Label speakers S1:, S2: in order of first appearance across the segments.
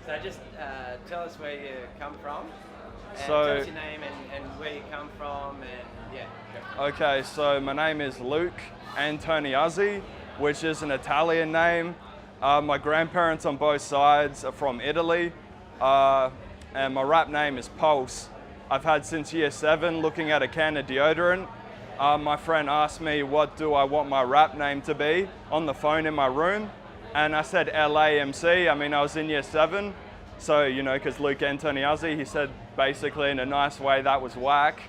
S1: So just tell us where you come from, and
S2: So,
S1: tell us your name and where you come from, and yeah. Go.
S2: okay, so my name is Luke Antoniazzi, which is an Italian name. My grandparents on both sides are from Italy, and my rap name is Pulse. I've had since year 7, looking at a can of deodorant. My friend asked me what do I want my rap name to be on the phone in my room, and I said LAMC. I mean, I was in year 7, so, you know, because Luke Antoniazzi, he said basically in a nice way that was whack.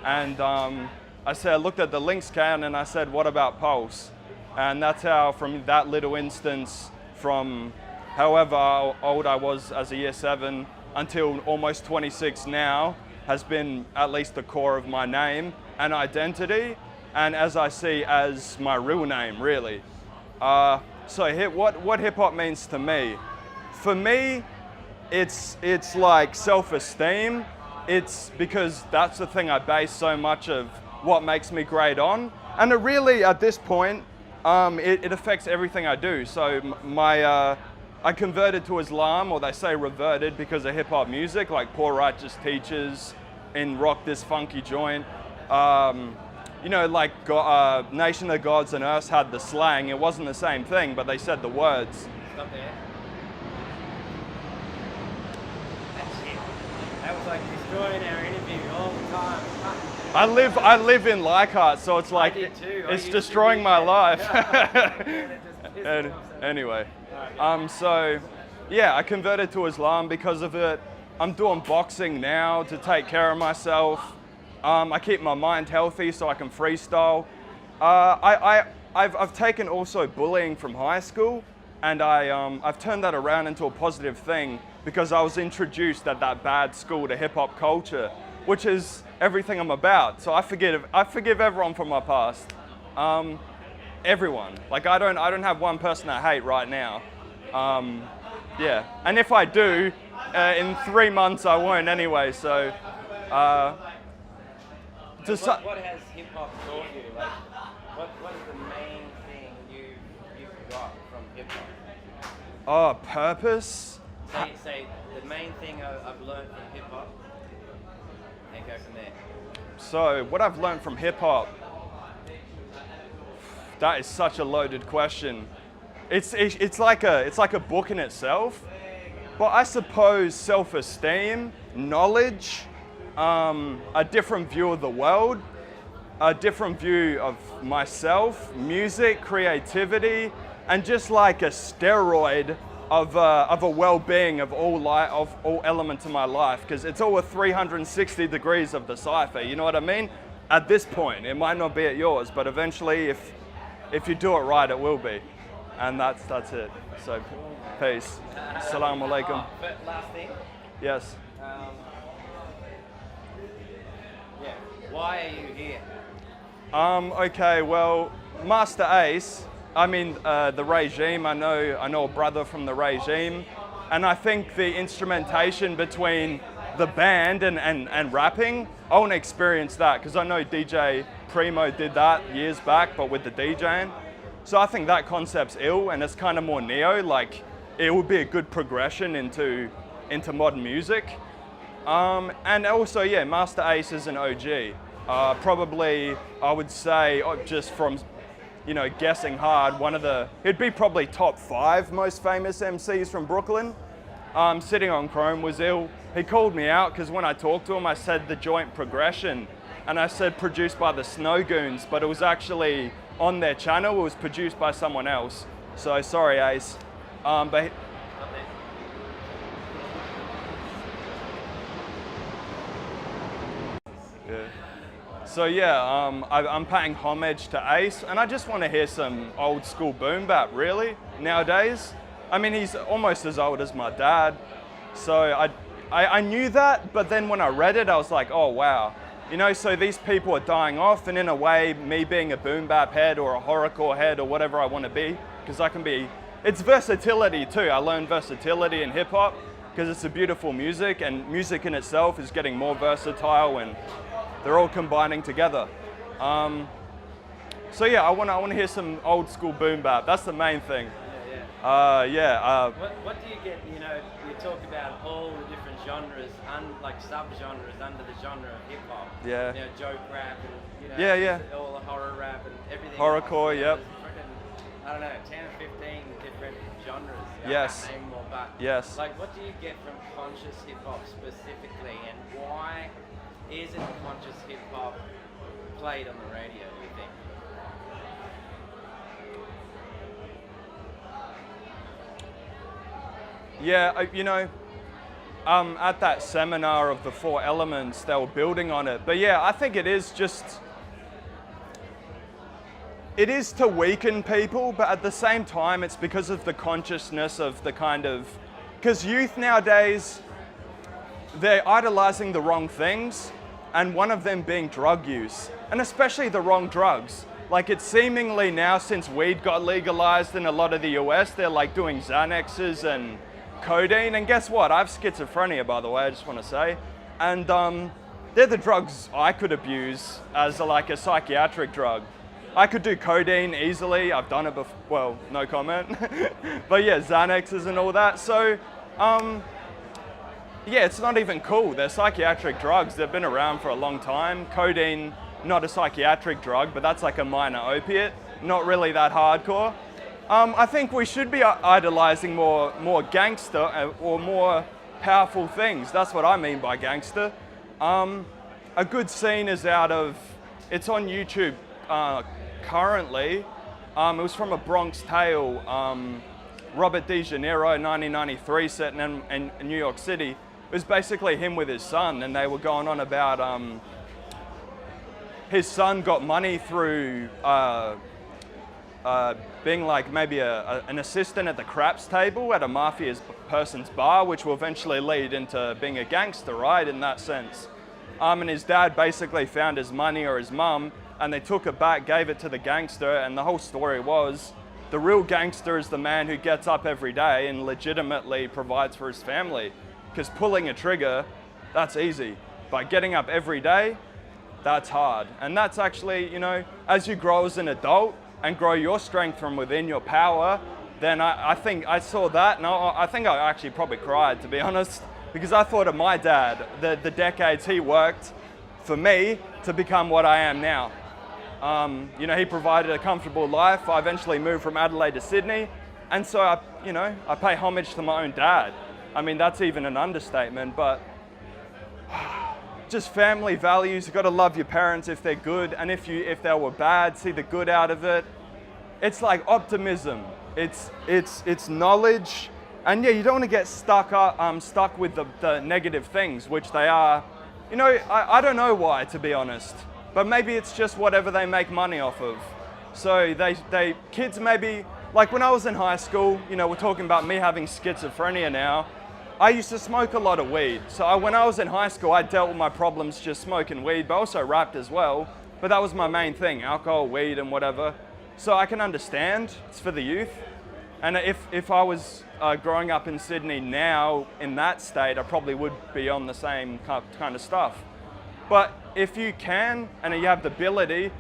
S2: And I looked at the links can and I said, what about Pulse? And that's how, from that little instance, from however old I was as a year 7 until almost 26 now, has been at least the core of my name and identity, and as I see as my real name, really. So what hip hop means to me? For me, it's like self-esteem. It's because that's the thing I base so much of what makes me great on, and it really, at this point, it affects everything I do. So I converted to Islam, or they say reverted, because of hip hop music, like Poor Righteous Teachers in Rock This Funky Joint. You know, like Nation of Gods and Earth had the slang. It wasn't the same thing, but they said the words.
S1: Stop there. That's it. That was like destroying our interview all the time.
S2: I live in Leichhardt, so it's like it's destroying my life. Anyway, so yeah, I converted to Islam because of it. I'm doing boxing now to take care of myself. I keep my mind healthy so I can freestyle. I've taken also bullying from high school, and I've turned that around into a positive thing because I was introduced at that bad school to hip hop culture, which is everything I'm about. So I forgive everyone from my past. Everyone. Like I don't have one person I hate right now. Yeah, and if I do, in 3 months I won't anyway. So.
S1: What has hip hop taught you? Like, what is the main thing you've got from hip hop?
S2: Oh, purpose.
S1: Say the main thing I've learned from hip hop, and go from there.
S2: So what I've learned from hip hop. That is such a loaded question. It's like a book in itself, but I suppose self-esteem, knowledge, a different view of the world, a different view of myself, music, creativity, and just like a steroid of a well-being of all elements of my life, because it's all a 360 degrees of the cipher. You know what I mean? At this point, it might not be at yours, but eventually, if you do it right, it will be. And that's it. So, peace. Assalamu alaikum.
S1: But last thing.
S2: Yes.
S1: Yeah. Why are you here?
S2: Okay. Well, Master Ace. I mean, the regime. I know a brother from the regime, and I think the instrumentation between the band and rapping, I want to experience that because I know DJ Primo did that years back, but with the DJing. So I think that concept's ill, and it's kind of more neo. Like, it would be a good progression into modern music. And also, yeah, Master Ace is an OG. Probably, I would say, just from, you know, guessing hard, he'd be probably top 5 most famous MCs from Brooklyn. Sitting on Chrome was ill. He called me out because when I talked to him, I said the joint progression, and I said produced by the Snow Goons, but it was actually on their channel. It was produced by someone else. So sorry, Ace. But yeah. So yeah, I'm paying homage to Ace, and I just want to hear some old school boom bap, really, nowadays. I mean, he's almost as old as my dad, so I knew that, but then when I read it, I was like, oh wow. You know, so these people are dying off, and in a way, me being a boom bap head or a horrorcore head or whatever I want to be, because I can be, it's versatility too. I learned versatility in hip hop because it's a beautiful music, and music in itself is getting more versatile, and they're all combining together. So yeah, I want to hear some old school boom bap. That's the main thing.
S1: Yeah.
S2: Yeah.
S1: What do you get? You know, you talk about all the different genres, like sub-genres under the genre of hip hop.
S2: Yeah.
S1: You know, joke rap and
S2: Yeah.
S1: all the horror rap and everything.
S2: Horrorcore,
S1: else. You know,
S2: yep.
S1: there's freaking, I don't know, 10 or 15 different genres.
S2: Yes.
S1: I can't name more, but
S2: Yes.
S1: like, what do you get from conscious hip hop specifically, and why isn't conscious hip hop played on the radio? Do you think?
S2: Yeah, at that seminar of the 4 elements, they were building on it. But yeah, I think it is to weaken people, but at the same time, it's because of the consciousness of the because youth nowadays, they're idolizing the wrong things, and one of them being drug use, and especially the wrong drugs. Like, it's seemingly now, since weed got legalized in a lot of the US, they're like doing Xanaxes and codeine, and guess what? I have schizophrenia, by the way, I just want to say. And they're the drugs I could abuse as like a psychiatric drug. I could do codeine easily, I've done it before, well, no comment. But yeah, Xanaxes and all that. So, yeah, it's not even cool. They're psychiatric drugs, they've been around for a long time. Codeine, not a psychiatric drug, but that's like a minor opiate, not really that hardcore. I think we should be idolizing more gangster or more powerful things. That's what I mean by gangster. A good scene is it's on YouTube currently. It was from A Bronx Tale, Robert De Niro, 1993, set in New York City. It was basically him with his son, and they were going on about his son got money through being like maybe an assistant at the craps table at a mafia person's bar, which will eventually lead into being a gangster, right, in that sense. And his dad basically found his money, or his mum, and they took it back, gave it to the gangster, and the whole story was the real gangster is the man who gets up every day and legitimately provides for his family. Because pulling a trigger, that's easy. But getting up every day, that's hard. And that's actually, as you grow as an adult, and grow your strength from within, your power, then I think I saw that, and I think I actually probably cried, to be honest, because I thought of my dad, the decades he worked for me to become what I am now. He provided a comfortable life. I eventually moved from Adelaide to Sydney, and so I pay homage to my own dad. I mean, that's even an understatement, but just family values. You've got to love your parents if they're good, and if they were bad, see the good out of it. It's like optimism. It's knowledge, and yeah, you don't want to get stuck with the negative things, which they are. I don't know why, to be honest, but maybe it's just whatever they make money off of. So kids maybe, like when I was in high school, we're talking about me having schizophrenia now. I used to smoke a lot of weed. So when I was in high school, I dealt with my problems just smoking weed, but also rapped as well. But that was my main thing, alcohol, weed, and whatever. So I can understand, it's for the youth. And if I was growing up in Sydney now in that state, I probably would be on the same kind of stuff. But if you can, and you have the ability,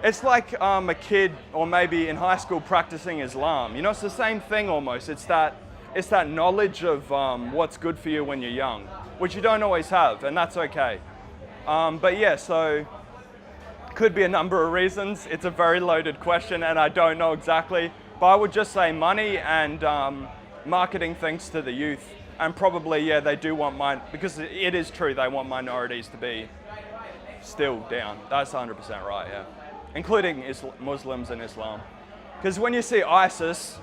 S2: it's like a kid, or maybe in high school, practicing Islam. It's the same thing almost. It's that knowledge of what's good for you when you're young, which you don't always have, and that's okay. But yeah, so could be a number of reasons. It's a very loaded question, and I don't know exactly. But I would just say money and marketing things to the youth, and probably, yeah, they do want because it is true, they want minorities to be still down. That's 100% right, yeah. Including Muslims and Islam. Because when you see ISIS,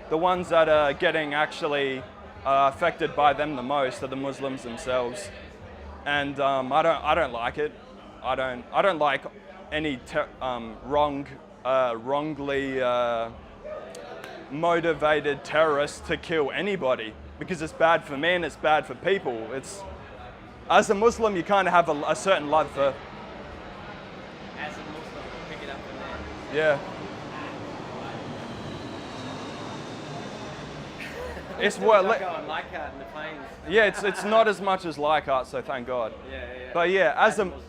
S2: the ones that are getting actually affected by them the most are the Muslims themselves, and I don't like it. I don't like any wrongly motivated terrorists to kill anybody, because it's bad for me and it's bad for people. As a Muslim, you kind of have a certain love for.
S1: As a Muslim, pick it up from there.
S2: Yeah. It's
S1: what on Leichhardt in the plains.
S2: Yeah, it's not as much as Leichhardt, so thank God.
S1: Yeah.
S2: But yeah,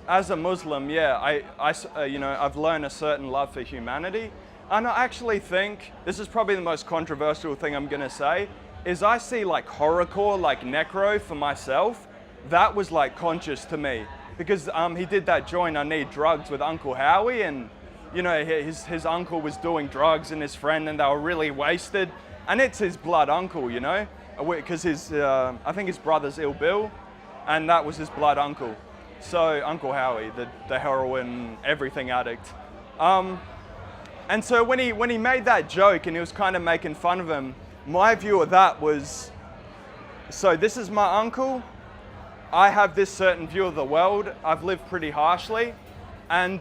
S2: as a Muslim, yeah, I've learned a certain love for humanity, And I actually think, this is probably the most controversial thing I'm gonna say, is I see like horrorcore, like necro for myself, that was like conscious to me. Because he did that joint, I Need Drugs, with Uncle Howie, and you know, his uncle was doing drugs and his friend, and they were really wasted. And it's his blood uncle, you know, because I think his brother's Ill Bill, and that was his blood uncle. So Uncle Howie, the heroin, everything addict. And so when he made that joke and he was kind of making fun of him, my view of that was, so this is my uncle, I have this certain view of the world, I've lived pretty harshly, and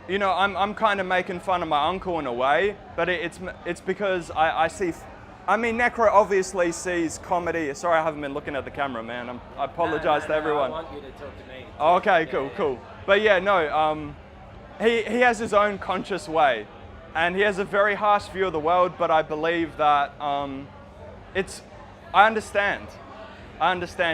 S2: you know, I'm kind of making fun of my uncle in a way, but it's because I see, I mean, necro obviously sees comedy. Sorry, I haven't been looking at the camera, man. I apologize to everyone.
S1: I want you to talk to me.
S2: Oh, okay, cool. But yeah, no, he has his own conscious way, and he has a very harsh view of the world, but I believe that I understand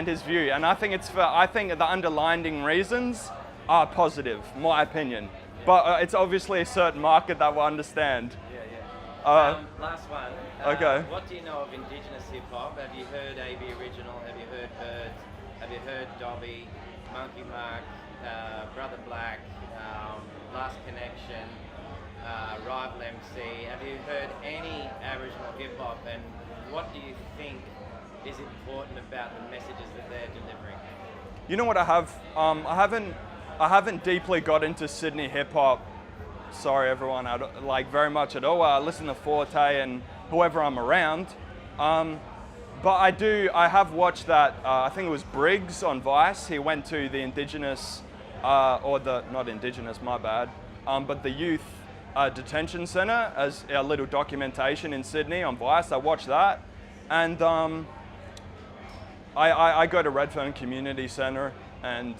S2: his view, and I think the underlying reasons are positive, my opinion. But it's obviously a certain market that will understand.
S1: Yeah. Last one.
S2: Okay.
S1: What do you know of Indigenous hip hop? Have you heard AB Original? Have you heard Birds? Have you heard Dobby, Monkey Mark, Brother Black, Last Connection, Rival MC? Have you heard any Aboriginal hip hop? And what do you think is important about the messages that they're delivering?
S2: You know what I have? I haven't deeply got into Sydney hip hop. Sorry, everyone. I don't, like very much at all. I listen to Forte and whoever I'm around. But I have watched that. I think it was Briggs on Vice. He went to the Indigenous, not Indigenous, my bad. But the youth detention centre as a little documentation in Sydney on Vice. I watched that, and I go to Redfern Community Centre, and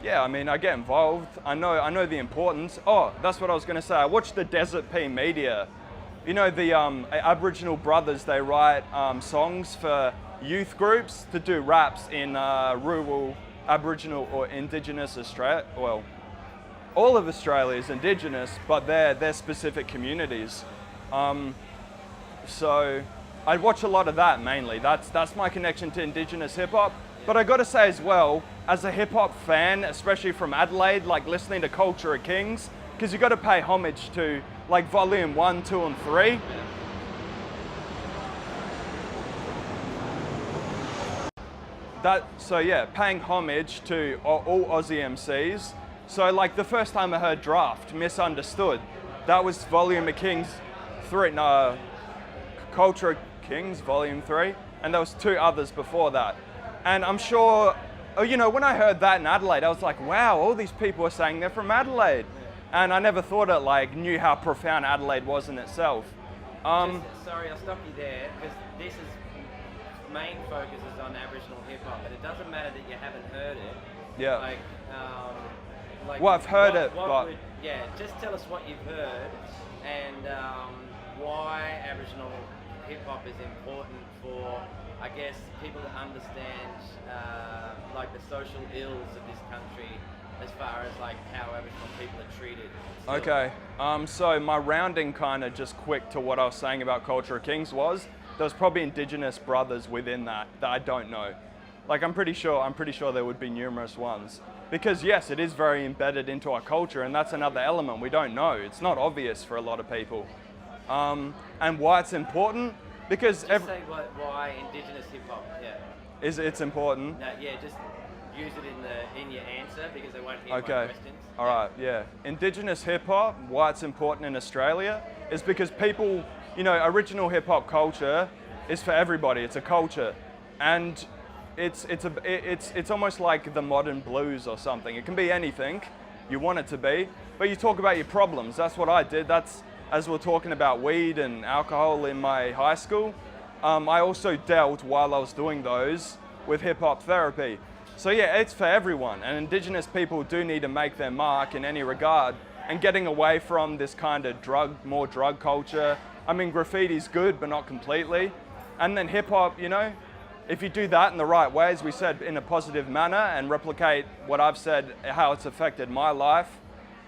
S2: yeah, I mean, I get involved. I know the importance. Oh, that's what I was going to say. I watched the Desert P Media. You know, the Aboriginal brothers, they write songs for youth groups to do raps in rural Aboriginal or Indigenous Australia. Well, all of Australia is Indigenous, but they're specific communities. So I watch a lot of that mainly. That's my connection to Indigenous hip hop. But I got to say as well, as a hip hop fan, especially from Adelaide, like listening to Culture of Kings, because you got to pay homage to like volume 1, 2, and 3. So yeah, paying homage to all Aussie MCs. So like the first time I heard Draft, Misunderstood, that was volume of Kings 3, no, Culture of Kings, volume 3, and there was 2 others before that. And I'm sure, you know, when I heard that in Adelaide, I was like, wow, all these people are saying they're from Adelaide. And I never thought knew how profound Adelaide was in itself.
S1: Sorry, I'll stop you there, because this main focus is on Aboriginal hip hop, but it doesn't matter that you haven't heard it.
S2: Yeah.
S1: Well,
S2: I've heard it, but
S1: yeah, just tell us what you've heard and why Aboriginal hip hop is important for, I guess, people to understand like the social ills of this country as far as like how Aboriginal people are treated. Still.
S2: Okay, so my rounding kind of just quick to what I was saying about Culture of Kings was, there's probably Indigenous brothers within that I don't know. Like I'm pretty sure there would be numerous ones. Because yes, it is very embedded into our culture, and that's another element we don't know. It's not obvious for a lot of people. And why it's important, because
S1: just say why Indigenous hip hop, yeah.
S2: It's important.
S1: No, yeah, just use it in your answer, because they won't hear my questions.
S2: All right, yeah. Indigenous hip hop, why it's important in Australia, is because people, you know, original hip hop culture is for everybody. It's a culture, and it's almost like the modern blues or something. It can be anything you want it to be, but you talk about your problems. That's what I did. That's, as we're talking about weed and alcohol in my high school, I also dealt, while I was doing those, with hip hop therapy. So yeah, it's for everyone, and Indigenous people do need to make their mark in any regard, and getting away from this kind of more drug culture. I mean, graffiti's good, but not completely. And then hip hop, you know, if you do that in the right way, as we said, in a positive manner, and replicate what I've said, how it's affected my life,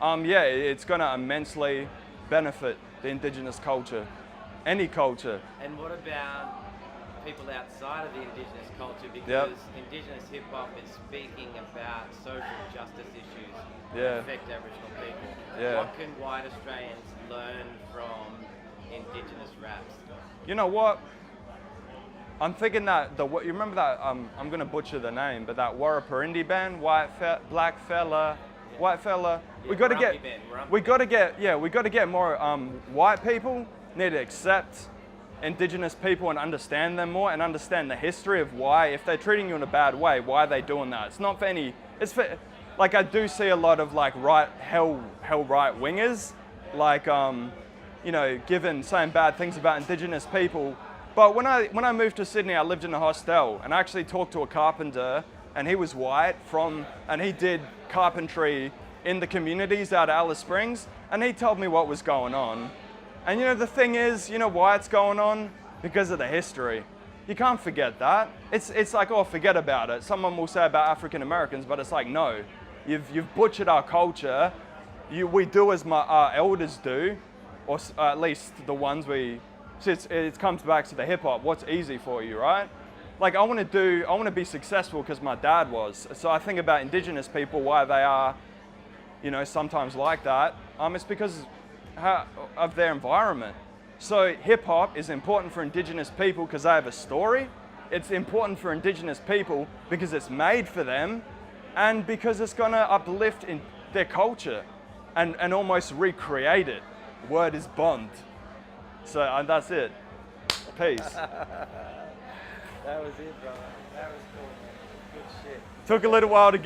S2: yeah, it's going to immensely benefit the Indigenous culture, any culture.
S1: And what about people outside of the Indigenous culture? Because Indigenous hip hop is speaking about social justice issues that affect Aboriginal people. What can white Australians learn from Indigenous raps?
S2: You know what? I'm thinking that you remember that I'm going to butcher the name, but that Warrapurindi band, black fella. Yeah, we got to get more white people need to accept Indigenous people and understand them more and understand the history of why, if they're treating you in a bad way, why are they doing that? It's not for any, it's for, like I do see a lot of like hell right wingers, like, you know, saying bad things about Indigenous people. But when I moved to Sydney, I lived in a hostel and I actually talked to a carpenter and he was white and he did carpentry in the communities out of Alice Springs and he told me what was going on. And you know, the thing is, you know why it's going on? Because of the history. You can't forget that. It's like, oh, forget about it. Someone will say about African Americans, but it's like, no, you've butchered our culture. We do as our elders do, or at least the ones it comes back to the hip hop. What's easy for you, right? Like I want to be successful because my dad was. So I think about Indigenous people, why they are, you know, sometimes like that. It's because of their environment. So hip hop is important for Indigenous people because they have a story. It's important for Indigenous people because it's made for them and because it's going to uplift in their culture and almost recreate it. Word is bond. So that's it. Peace.
S1: That was it, brother. That was cool, man. Good shit.
S2: Took a little while to get